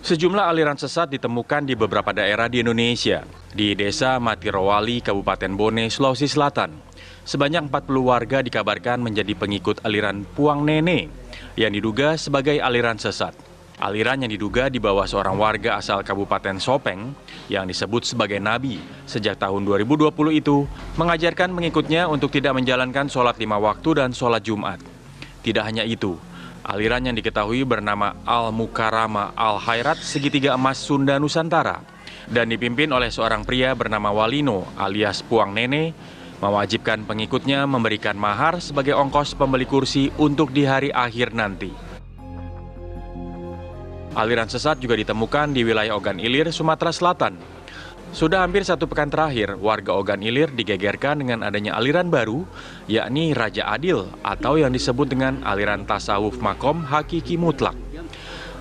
Sejumlah aliran sesat ditemukan di beberapa daerah di Indonesia. Di Desa Matirowali, Kabupaten Bone, Sulawesi Selatan, sebanyak 40 warga dikabarkan menjadi pengikut aliran Puang Nene yang diduga sebagai aliran sesat. Aliran yang diduga dibawa seorang warga asal Kabupaten Sopeng yang disebut sebagai nabi sejak tahun 2020 itu mengajarkan pengikutnya untuk tidak menjalankan sholat 5 waktu dan sholat Jumat. Tidak hanya itu, aliran yang diketahui bernama Al-Mukarama Al-Khairat Segitiga Emas Sunda Nusantara dan dipimpin oleh seorang pria bernama Walino alias Puang Nene mewajibkan pengikutnya memberikan mahar sebagai ongkos pembeli kursi untuk di hari akhir nanti. Aliran sesat juga ditemukan di wilayah Ogan Ilir, Sumatera Selatan. Sudah hampir 1 pekan terakhir, warga Ogan Ilir digegerkan dengan adanya aliran baru, yakni Raja Adil atau yang disebut dengan aliran tasawuf makom hakiki mutlak.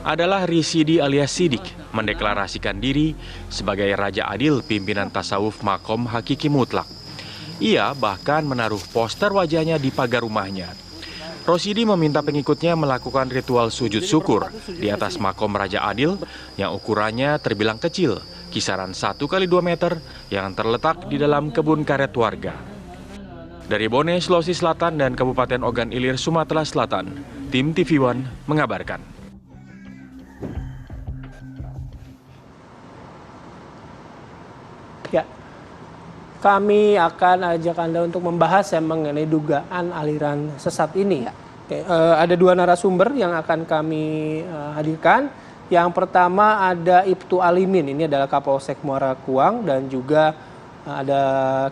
Adalah Risidi alias Sidik mendeklarasikan diri sebagai Raja Adil pimpinan tasawuf makom hakiki mutlak. Ia bahkan menaruh poster wajahnya di pagar rumahnya. Rosidi meminta pengikutnya melakukan ritual sujud syukur di atas makom Raja Adil yang ukurannya terbilang kecil, kisaran 1 kali 2 meter yang terletak di dalam kebun karet warga. Dari Bone, Sulawesi Selatan dan Kabupaten Ogan Ilir, Sumatera Selatan, tim TV One mengabarkan. Ya, kami akan ajak Anda untuk membahas mengenai dugaan aliran sesat ini. Oke, ada 2 narasumber yang akan kami hadirkan. Yang pertama ada Ibtu Alimin, ini adalah Kapolsek Muara Kuang, dan juga ada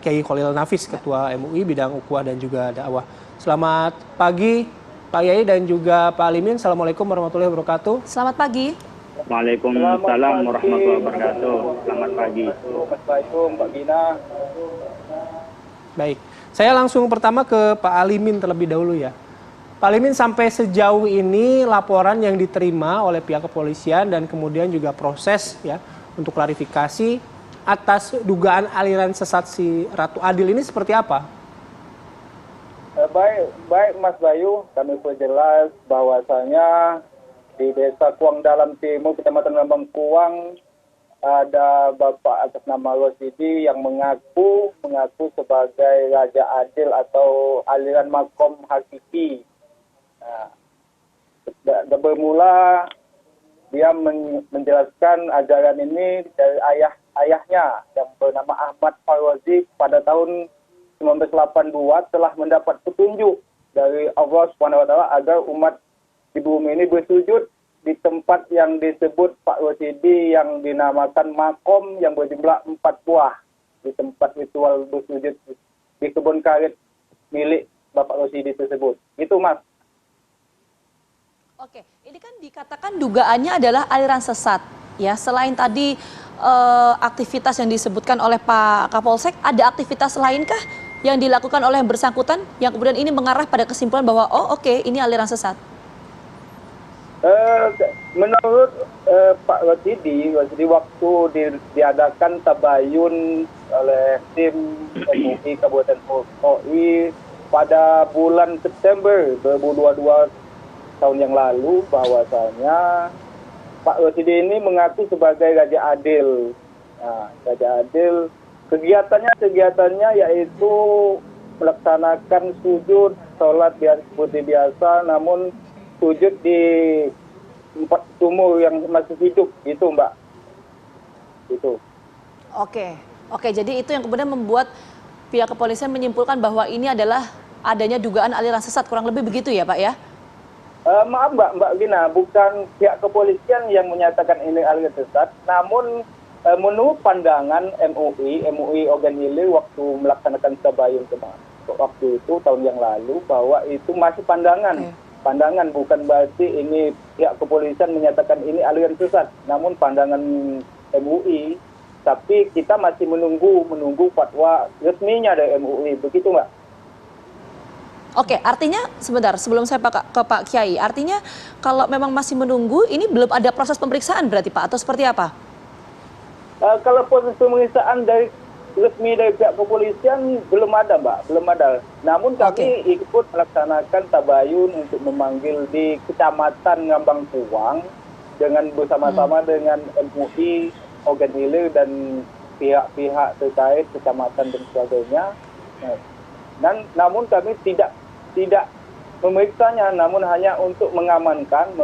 Kiai Khalil Nafis, Ketua MUI bidang ukhuwah dan juga dakwah. Selamat pagi Pak Kiai dan juga Pak Alimin. Assalamualaikum warahmatullahi wabarakatuh. Selamat pagi. Waalaikumsalam warahmatullahi wabarakatuh. Selamat pagi. Assalamualaikum Pak Gina. Baik, saya langsung pertama ke Pak Alimin terlebih dahulu ya. Pak Alimin, sampai sejauh ini laporan yang diterima oleh pihak kepolisian dan kemudian juga proses ya untuk klarifikasi atas dugaan aliran sesat si Ratu Adil ini seperti apa? Baik Mas Bayu, kami perjelas bahwasanya di Desa Kuang Dalam Timur, Kecamatan Lambang Kuang, ada Bapak atas nama Rosidi yang mengaku sebagai Raja Adil atau aliran makom hakiki. Nah, bermula dia menjelaskan ajaran ini dari ayahnya yang bernama Ahmad Farwazi pada tahun 1982 telah mendapat petunjuk dari Allah SWT agar umat di bumi ini bersujud di tempat yang disebut Pak Rosidi yang dinamakan makom yang berjumlah 4 buah di tempat ritual bersujud di kebun karet milik Bapak Rosidi tersebut. Itu Mas. Oke, ini kan dikatakan dugaannya adalah aliran sesat. Ya, selain tadi aktivitas yang disebutkan oleh Pak Kapolsek, ada aktivitas lainkah yang dilakukan oleh yang bersangkutan yang kemudian ini mengarah pada kesimpulan bahwa ini aliran sesat? Menurut Pak Rosidi waktu diadakan tabayun oleh tim MUI Kabupaten OI pada bulan September 2022 tahun yang lalu, bahwasanya Pak Rosidi ini mengaku sebagai Raja Adil. Nah, Raja Adil kegiatannya yaitu melaksanakan sujud, sholat seperti biasa, namun sujud di tempat sumur yang masih hidup, gitu Mbak. Itu. Oke, jadi itu yang kemudian membuat pihak kepolisian menyimpulkan bahwa ini adalah adanya dugaan aliran sesat, kurang lebih begitu ya Pak ya? Maaf Mbak Gina, bukan pihak kepolisian yang menyatakan ini aliran sesat, namun menurut pandangan MUI Ogan Ilir waktu melaksanakan tabayun kemarin, waktu itu tahun yang lalu, bahwa itu masih pandangan. Pandangan, bukan berarti ini pihak kepolisian menyatakan ini aliran sesat, namun pandangan MUI. Tapi kita masih menunggu fatwa resminya dari MUI, begitu Mbak? Oke, artinya sebentar sebelum saya ke Pak Kiai, artinya kalau memang masih menunggu, ini belum ada proses pemeriksaan berarti Pak, atau seperti apa? Kalau proses pemeriksaan dari resmi dari pihak kepolisian belum ada, Mbak, belum ada. Namun kami ikut melaksanakan tabayun untuk memanggil di Kecamatan Ngambang Puang dengan bersama-sama dengan MUI, Ogan Ilir dan pihak-pihak terkait kecamatan dan sebagainya. Dan namun kami tidak memeriksanya, namun hanya untuk mengamankan.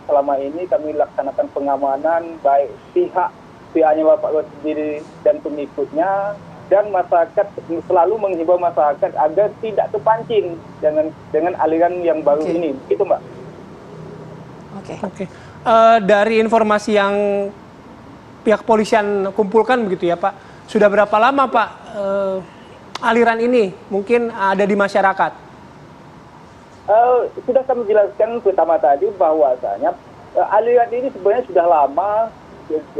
Selama ini kami laksanakan pengamanan baik pihaknya Bapak Rosidi dan pengikutnya, dan masyarakat selalu menghimbau masyarakat agar tidak terpancing dengan aliran yang baru ini. Itu, Mbak. Oke. Dari informasi yang pihak kepolisian kumpulkan begitu ya, Pak, sudah berapa lama, Pak, aliran ini mungkin ada di masyarakat? Sudah kami jelaskan pertama tadi bahwasanya aliran ini sebenarnya sudah lama.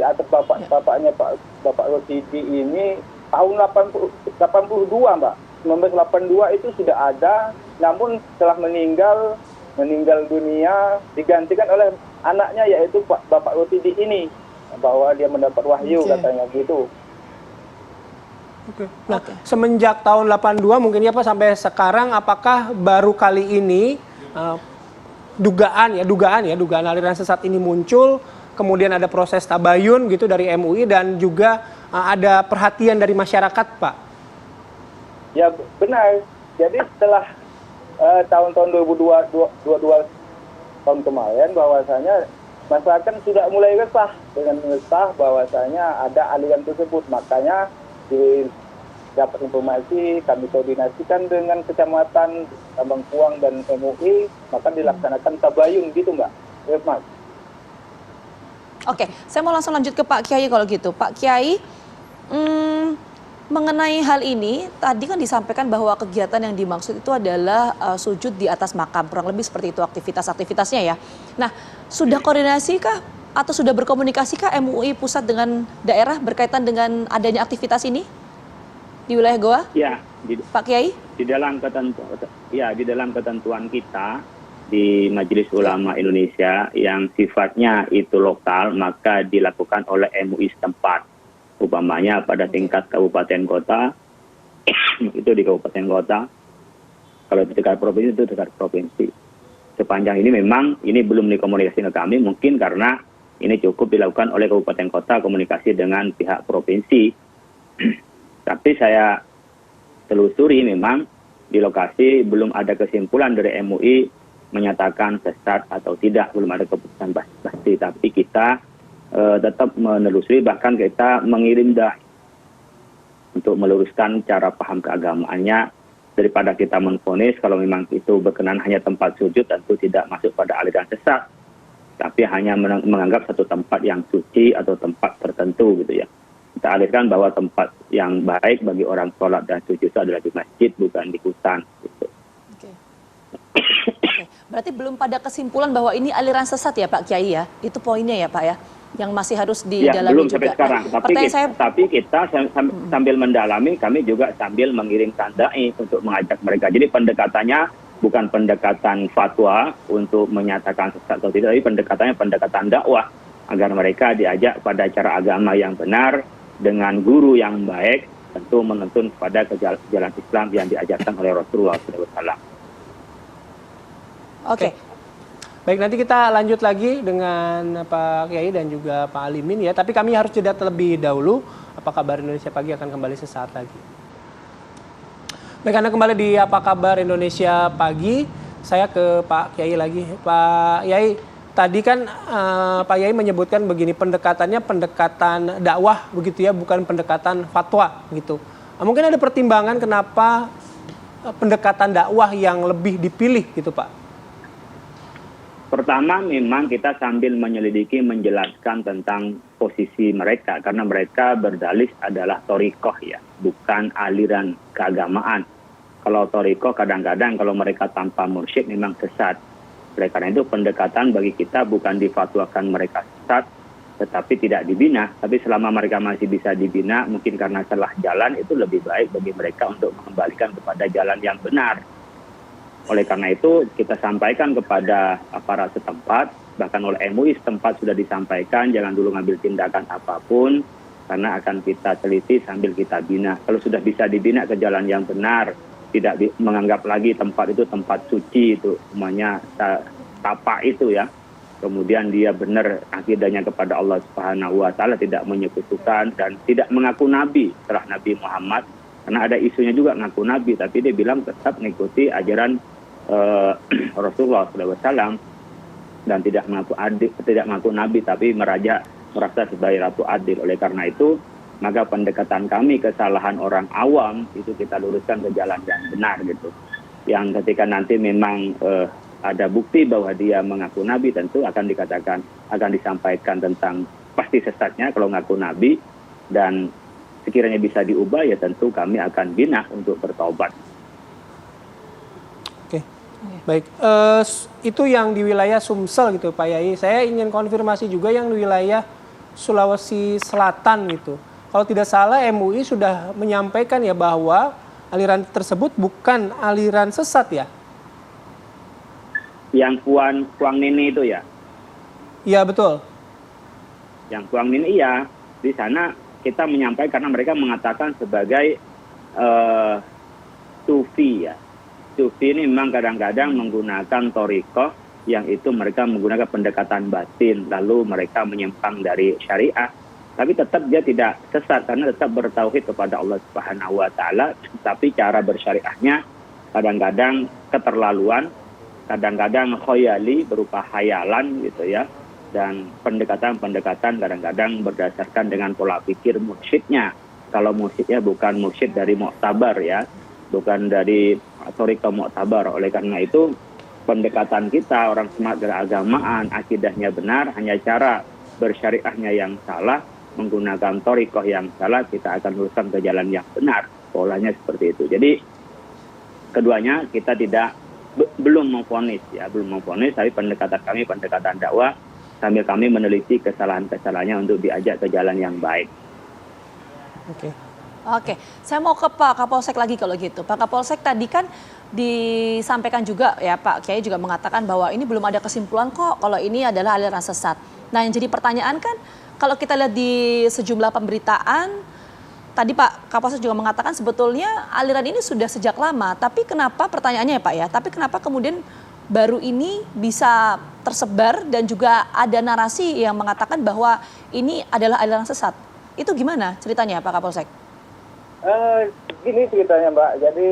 Atas bapaknya Bapak Rosidi ini tahun 82, Mbak. 1982 itu sudah ada, namun setelah meninggal dunia digantikan oleh anaknya, yaitu Bapak Rosidi ini, bahwa dia mendapat wahyu katanya gitu. Nah, semenjak tahun 82 mungkin ya Pak sampai sekarang, apakah baru kali ini dugaan aliran sesat ini muncul, kemudian ada proses tabayun gitu dari MUI dan juga ada perhatian dari masyarakat, Pak? Ya benar. Jadi setelah tahun-tahun 2022 tahun kemarin, bahwasanya masyarakat sudah mulai resah bahwasanya ada aliran tersebut. Makanya dapat informasi, kami koordinasikan dengan Kecamatan Ngambang Puang dan MUI, maka dilaksanakan tabayun gitu, Mbak. Ya, Mas. Oke, saya mau langsung lanjut ke Pak Kiai kalau gitu. Pak Kiai, mengenai hal ini, tadi kan disampaikan bahwa kegiatan yang dimaksud itu adalah sujud di atas makam, kurang lebih seperti itu aktivitasnya ya. Nah, sudah koordinasi kah atau sudah berkomunikasi kah MUI pusat dengan daerah berkaitan dengan adanya aktivitas ini di wilayah Goa? Ya, Pak Kiai? Di dalam ketentuan kita di Majelis Ulama Indonesia yang sifatnya itu lokal, maka dilakukan oleh MUI setempat. Umpamanya pada tingkat kabupaten kota, itu di kabupaten kota. Kalau di tingkat provinsi itu tingkat provinsi. Sepanjang ini memang ini belum dikomunikasikan ke kami, mungkin karena ini cukup dilakukan oleh kabupaten kota komunikasi dengan pihak provinsi. Tapi saya telusuri memang di lokasi belum ada kesimpulan dari MUI menyatakan sesat atau tidak, belum ada keputusan pasti. Tapi kita tetap menelusuri, bahkan kita mengirim untuk meluruskan cara paham keagamaannya, daripada kita menvonis kalau memang itu berkenan hanya tempat sujud, tentu tidak masuk pada aliran sesat, tapi hanya menganggap satu tempat yang suci atau tempat tertentu gitu ya. Kita alihkan bahwa tempat yang baik bagi orang sholat dan sujud itu adalah di masjid, bukan di hutan gitu. Oke. Berarti belum pada kesimpulan bahwa ini aliran sesat ya Pak Kiai ya? Itu poinnya ya Pak ya? Yang masih harus didalami belum juga. Sampai sekarang. Tapi kita sambil mendalami, kami juga sambil mengirimkan dai untuk mengajak mereka. Jadi pendekatannya bukan pendekatan fatwa untuk menyatakan sesat atau tidak, tapi pendekatannya pendekatan dakwah agar mereka diajak pada cara agama yang benar dengan guru yang baik, tentu menuntun kepada jalan Islam yang diajarkan oleh Rasulullah SAW. Oke. Baik, nanti kita lanjut lagi dengan Pak Kiai dan juga Pak Alimin ya. Tapi kami harus jeda terlebih dahulu. Apa Kabar Indonesia Pagi akan kembali sesaat lagi. Baik, Anda kembali di Apa Kabar Indonesia Pagi. Saya ke Pak Kiai lagi. Pak Kiai, tadi kan Pak Kiai menyebutkan begini, pendekatannya pendekatan dakwah begitu ya, bukan pendekatan fatwa gitu. Mungkin ada pertimbangan kenapa pendekatan dakwah yang lebih dipilih gitu Pak? Pertama, memang kita sambil menyelidiki, menjelaskan tentang posisi mereka, karena mereka berdalih adalah thorikoh ya, bukan aliran keagamaan. Kalau thorikoh kadang-kadang kalau mereka tanpa mursyid memang sesat. Oleh karena itu pendekatan bagi kita bukan difatwakan mereka sesat, tetapi tidak dibina. Tapi selama mereka masih bisa dibina, mungkin karena salah jalan, itu lebih baik bagi mereka untuk mengembalikan kepada jalan yang benar. Oleh karena itu kita sampaikan kepada aparat setempat, bahkan oleh MUI setempat sudah disampaikan, jangan dulu ngambil tindakan apapun karena akan kita teliti sambil kita bina. Kalau sudah bisa dibina ke jalan yang benar, tidak menganggap lagi tempat itu tempat suci, itu semuanya tapak itu ya. Kemudian dia benar akidahnya kepada Allah Subhanahu wa taala, tidak menyekutukan dan tidak mengaku nabi setelah Nabi Muhammad. Karena ada isunya juga ngaku nabi, tapi dia bilang tetap mengikuti ajaran Rasulullah SAW dan tidak mengaku nabi, tapi merasa sebagai ratu adil. Oleh karena itu, maka pendekatan kami kesalahan orang awam itu kita luruskan ke jalan yang benar gitu. Yang ketika nanti memang ada bukti bahwa dia mengaku nabi, tentu akan disampaikan tentang pasti sesatnya kalau ngaku nabi, dan sekiranya bisa diubah ya tentu kami akan bina untuk bertobat. Oke, baik. Itu yang di wilayah Sumsel gitu Pak Yai. Saya ingin konfirmasi juga yang di wilayah Sulawesi Selatan gitu. Kalau tidak salah MUI sudah menyampaikan ya bahwa aliran tersebut bukan aliran sesat ya? Yang Kuang Nini itu ya? Iya betul. Yang Kuang Nini iya. Di sana kita menyampaikan karena mereka mengatakan sebagai Sufi ya. Sufi ini memang kadang-kadang menggunakan thariqah yang itu mereka menggunakan pendekatan batin, lalu mereka menyimpang dari syariah. Tapi tetap dia tidak sesat karena tetap bertauhid kepada Allah Subhanahu wa taala, tapi cara bersyariahnya kadang-kadang keterlaluan, kadang-kadang khoyali berupa khayalan gitu ya. Dan pendekatan-pendekatan kadang-kadang berdasarkan dengan pola pikir mursyidnya. Kalau mursyidnya bukan mursyid dari Mu'tabar ya, bukan dari thariqah Mu'tabar. Oleh karena itu pendekatan kita orang semangat beragamaan, akidahnya benar, hanya cara bersyariahnya yang salah, menggunakan thariqah yang salah, kita akan luruskan ke jalan yang benar. Polanya seperti itu. Jadi keduanya kita belum memvonis ya, tapi pendekatan kami pendekatan dakwah sambil kami meneliti kesalahan-kesalahannya untuk diajak ke jalan yang baik. Oke, saya mau ke Pak Kapolsek lagi kalau gitu. Pak Kapolsek tadi kan disampaikan juga ya Pak Kiai juga mengatakan bahwa ini belum ada kesimpulan kok kalau ini adalah aliran sesat. Nah yang jadi pertanyaan kan kalau kita lihat di sejumlah pemberitaan, tadi Pak Kapolsek juga mengatakan sebetulnya aliran ini sudah sejak lama. Tapi kenapa pertanyaannya ya Pak ya, tapi kenapa kemudian baru ini bisa tersebar dan juga ada narasi yang mengatakan bahwa ini adalah aliran sesat. Itu gimana ceritanya Pak Kapolsek? Gini ceritanya Mbak, jadi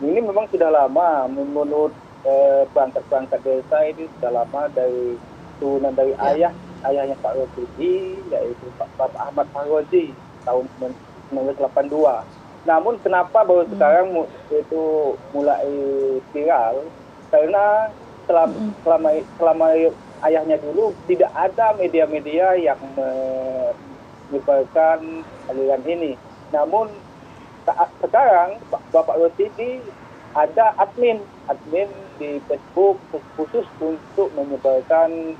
ini memang sudah lama menurut perangkat-perangkat desa ini sudah lama dari turunan dari ayahnya Pak Rozi, yaitu Pak Ahmad Parwazi tahun 1982. Namun kenapa baru sekarang itu mulai viral? Karena selama ayahnya dulu tidak ada media-media yang menyebarkan aliran ini. Namun sekarang Bapak Rosidi ada admin di Facebook khusus untuk menyebarkan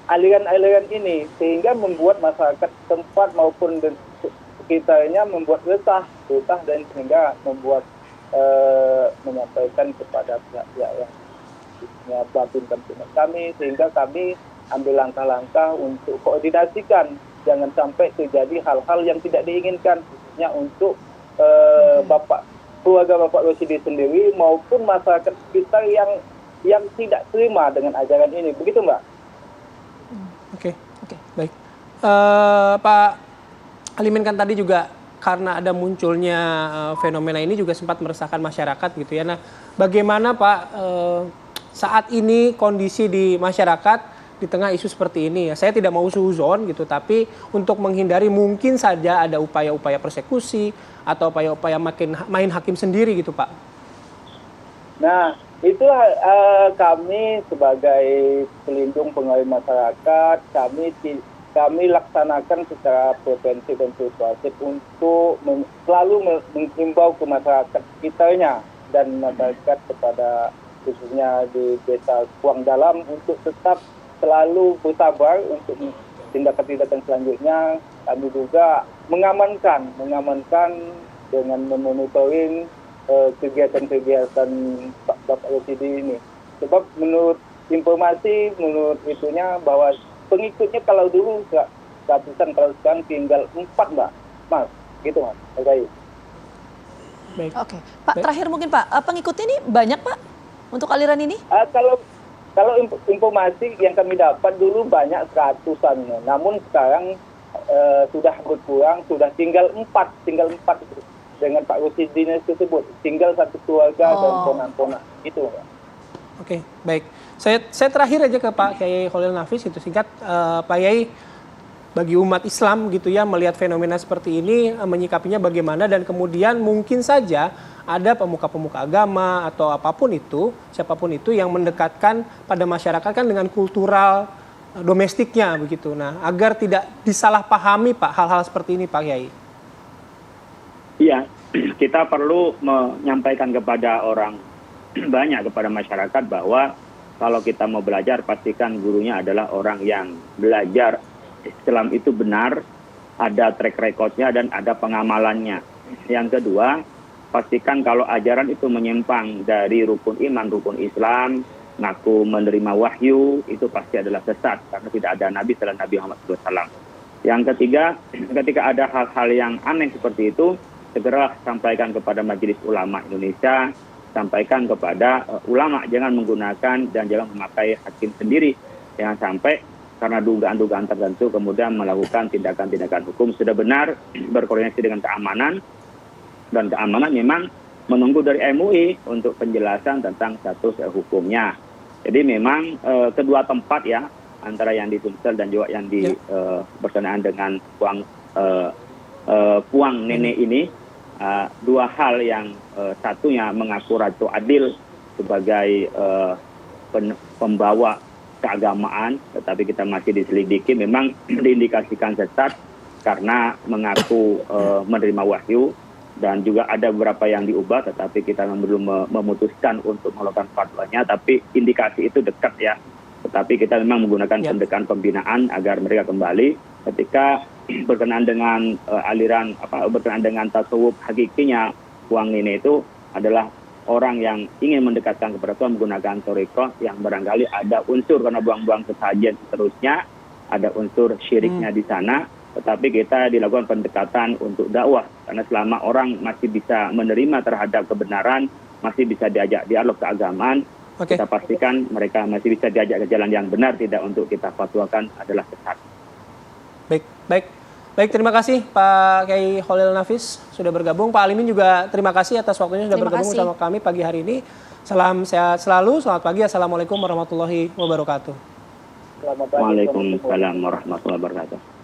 aliran-aliran ini, sehingga membuat masyarakat tempat maupun sekitarnya membuat resah dan sehingga membuat menyampaikan kepada pihak-pihak yang batin kami, sehingga kami ambil langkah-langkah untuk koordinasikan jangan sampai terjadi hal-hal yang tidak diinginkan, khususnya untuk keluarga Bapak Rosidi sendiri maupun masyarakat sekitar yang tidak terima dengan ajaran ini. Begitu Mbak? Oke. Baik. Pak Alimin kan tadi juga karena ada munculnya fenomena ini juga sempat meresahkan masyarakat gitu ya. Nah, bagaimana Pak saat ini kondisi di masyarakat di tengah isu seperti ini ya? Saya tidak mau suuzon gitu, tapi untuk menghindari mungkin saja ada upaya-upaya persekusi atau upaya-upaya main hakim sendiri gitu Pak. Nah, itulah kami sebagai pelindung pengawal masyarakat, kami laksanakan secara preventif dan persuasif untuk selalu menghimbau ke masyarakat sekitarnya dan masyarakat kepada khususnya di desa Kuang Dalam untuk tetap selalu bersabar untuk tindakan-tindakan selanjutnya. Kami juga mengamankan dengan memonitoring kegiatan-kegiatan Bapak Rosidi ini. Sebab menurut itunya bahwa pengikutnya kalau dulu ratusan, kalau sekarang tinggal 4 Mbak. Mas, gitu Mas. Oke. Baik. Oke, Pak, terakhir mungkin Pak, pengikutnya ini banyak Pak untuk aliran ini? Kalau informasi yang kami dapat dulu banyak ratusan, namun sekarang sudah berkurang, sudah tinggal 4 dengan Pak Rusidin tersebut, tinggal satu keluarga dan ponak-ponak itu. Oke, baik. Saya terakhir aja ke Pak Kiai Khalil Nafis itu singkat, Pak Yai, bagi umat Islam gitu ya melihat fenomena seperti ini menyikapinya bagaimana, dan kemudian mungkin saja ada pemuka-pemuka agama atau apapun itu, siapapun itu yang mendekatkan pada masyarakat kan dengan kultural domestiknya begitu. Nah, agar tidak disalahpahami Pak hal-hal seperti ini Pak Kiai. Iya, kita perlu menyampaikan kepada orang banyak, kepada masyarakat, bahwa kalau kita mau belajar pastikan gurunya adalah orang yang belajar Islam itu benar, ada track recordnya dan ada pengamalannya. Yang kedua, pastikan kalau ajaran itu menyimpang dari rukun iman, rukun Islam, ngaku menerima wahyu, itu pasti adalah sesat, karena tidak ada Nabi selain Nabi Muhammad SAW. Yang ketiga, ketika ada hal-hal yang aneh seperti itu, segera sampaikan kepada Majelis Ulama Indonesia, sampaikan kepada ulama, jangan menggunakan dan jangan memakai hakim sendiri. Jangan sampai karena dugaan-dugaan tertentu kemudian melakukan tindakan-tindakan hukum. Sudah benar berkoordinasi dengan keamanan, dan keamanan memang menunggu dari MUI untuk penjelasan tentang status hukumnya. Jadi memang kedua tempat ya, antara yang di Sumsel dan juga yang di berkenaan dengan Puang Nenek ini, dua hal yang satunya mengaku Ratu Adil sebagai pembawa keagamaan, tetapi kita masih diselidiki, memang diindikasikan sesat karena mengaku menerima wahyu, dan juga ada beberapa yang diubah, tetapi kita belum memutuskan untuk melakukan fatwanya, tapi indikasi itu dekat ya. Tetapi kita memang menggunakan pendekatan pembinaan agar mereka kembali. Ketika berkenaan dengan berkenaan dengan tasawuf hakikinya, Puang Nene itu adalah orang yang ingin mendekatkan kepada Tuhan menggunakan thariqah yang barangkali ada unsur karena buang-buang sesajen seterusnya, ada unsur syiriknya di sana, tetapi kita dilakukan pendekatan untuk dakwah, karena selama orang masih bisa menerima terhadap kebenaran, masih bisa diajak dialog keagamaan, kita pastikan mereka masih bisa diajak ke jalan yang benar, tidak untuk kita fatwakan adalah sesat. Baik, terima kasih Pak Kiai Khalil Nafis sudah bergabung. Pak Alimin juga terima kasih atas waktunya sudah bergabung bersama kami pagi hari ini. Salam sehat selalu, selamat pagi, Assalamualaikum warahmatullahi wabarakatuh. Waalaikumsalam warahmatullahi wabarakatuh.